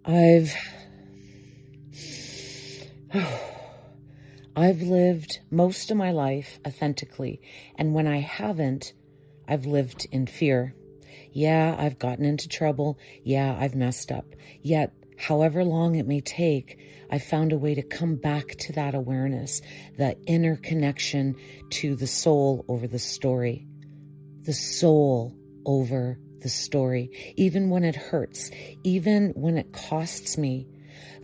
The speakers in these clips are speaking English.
I've lived most of my life authentically, and when I haven't, I've lived in fear. Yeah, I've gotten into trouble. Yeah, I've messed up. Yet, however long it may take, I've found a way to come back to that awareness, that inner connection to the soul over the story. The soul over the story. Even when it hurts, even when it costs me,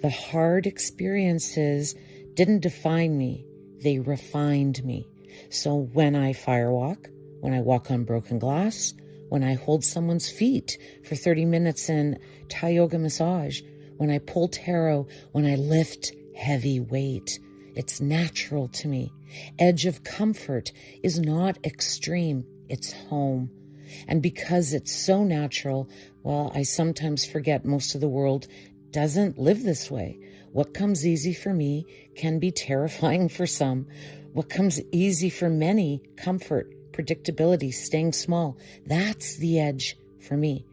the hard experiences didn't define me, they refined me. So when I firewalk, when I walk on broken glass, when I hold someone's feet for 30 minutes in Thai yoga massage, when I pull tarot, when I lift heavy weight, it's natural to me. Edge of comfort is not extreme, it's home. And because it's so natural, well, I sometimes forget most of the world doesn't live this way. What comes easy for me can be terrifying for some. What comes easy for many, comfort, predictability, staying small, that's the edge for me.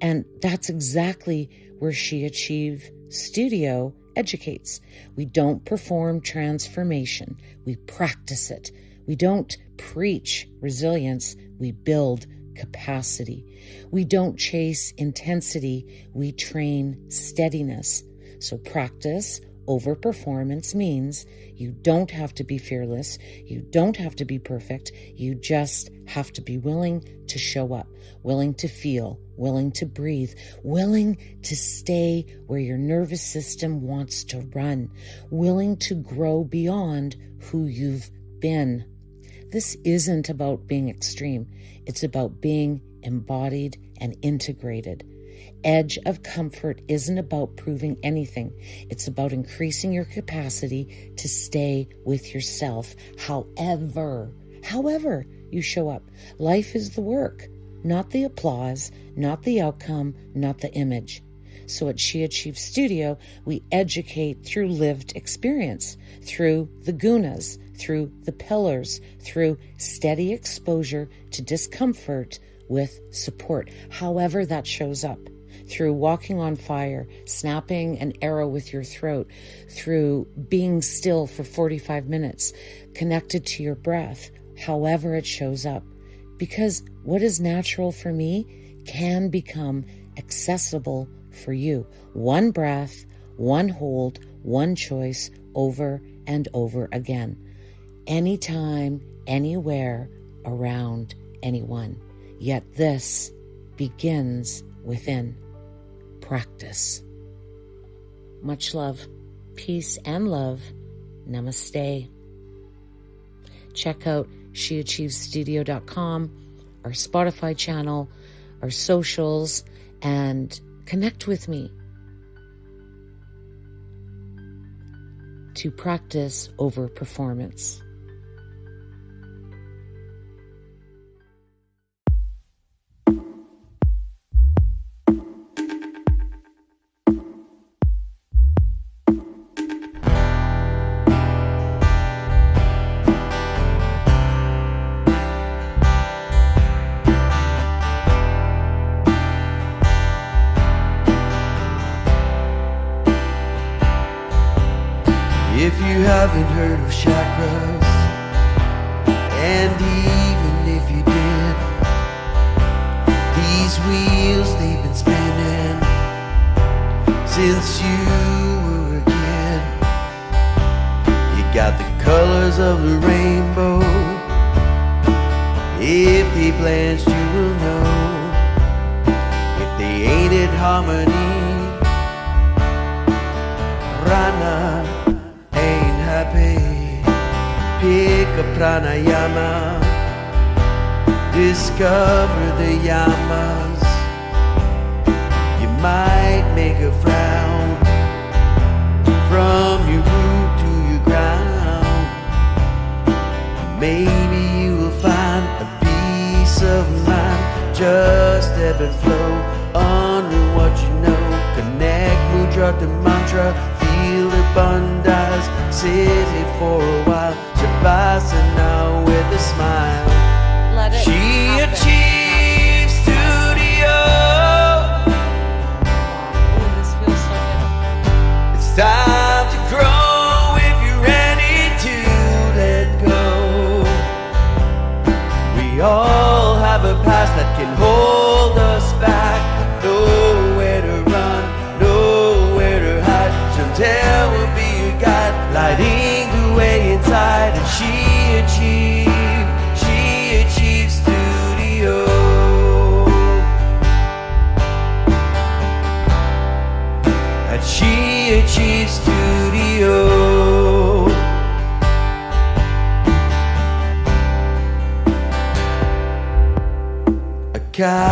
And that's exactly where She Achieve Studio educates. We don't perform transformation, we practice it. We don't preach resilience, we build capacity. We don't chase intensity, we train steadiness. So practice over performance means you don't have to be fearless, you don't have to be perfect, you just have to be willing to show up, willing to feel, willing to breathe, willing to stay where your nervous system wants to run, willing to grow beyond who you've been. This isn't about being extreme. It's about being embodied and integrated. Edge of comfort isn't about proving anything. It's about increasing your capacity to stay with yourself, however you show up. Life is the work, not the applause, not the outcome, not the image. So at She Achieve Studio, we educate through lived experience, through the gunas, through the pillars, through steady exposure to discomfort with support, however that shows up. Through walking on fire, snapping an arrow with your throat, through being still for 45 minutes, connected to your breath, however it shows up. Because what is natural for me can become accessible for you. One breath, one hold, one choice over and over again. Anytime, anywhere, around anyone. Yet this begins within. Practice. Much love, peace and love. Namaste. Check out sheachievestudio.com, our Spotify channel, our socials, and connect with me to practice over performance. If you haven't heard of chakras, and even if you did, these wheels, they've been spinning since you were a kid. You got the colors of the rainbow. If they blanched, you will know. If they ain't in harmony, Rana ain't happy. Pick a pranayama, discover the yamas. You might make a frown from your root to your ground. Maybe you will find a peace of mind. Just ebb and flow, honor what you know. Connect mudra to mantra, feel the bandhas. Sit here for a while, Shavasana with a smile. Let it She happen. Achieves Studio. Ooh, this feels so good.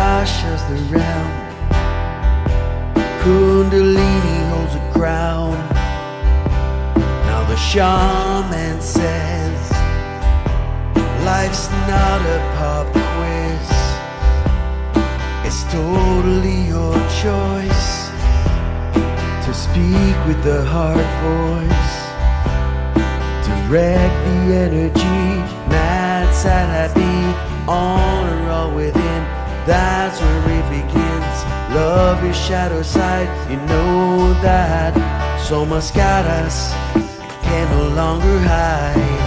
Akasha's the realm, Kundalini holds the crown. Now the shaman says life's not a pop quiz. It's totally your choice to speak with the heart voice. Direct the energy, mad, sad, happy, on or all within. That's where it begins. Love your shadow side, you know that. So Mascaras can no longer hide.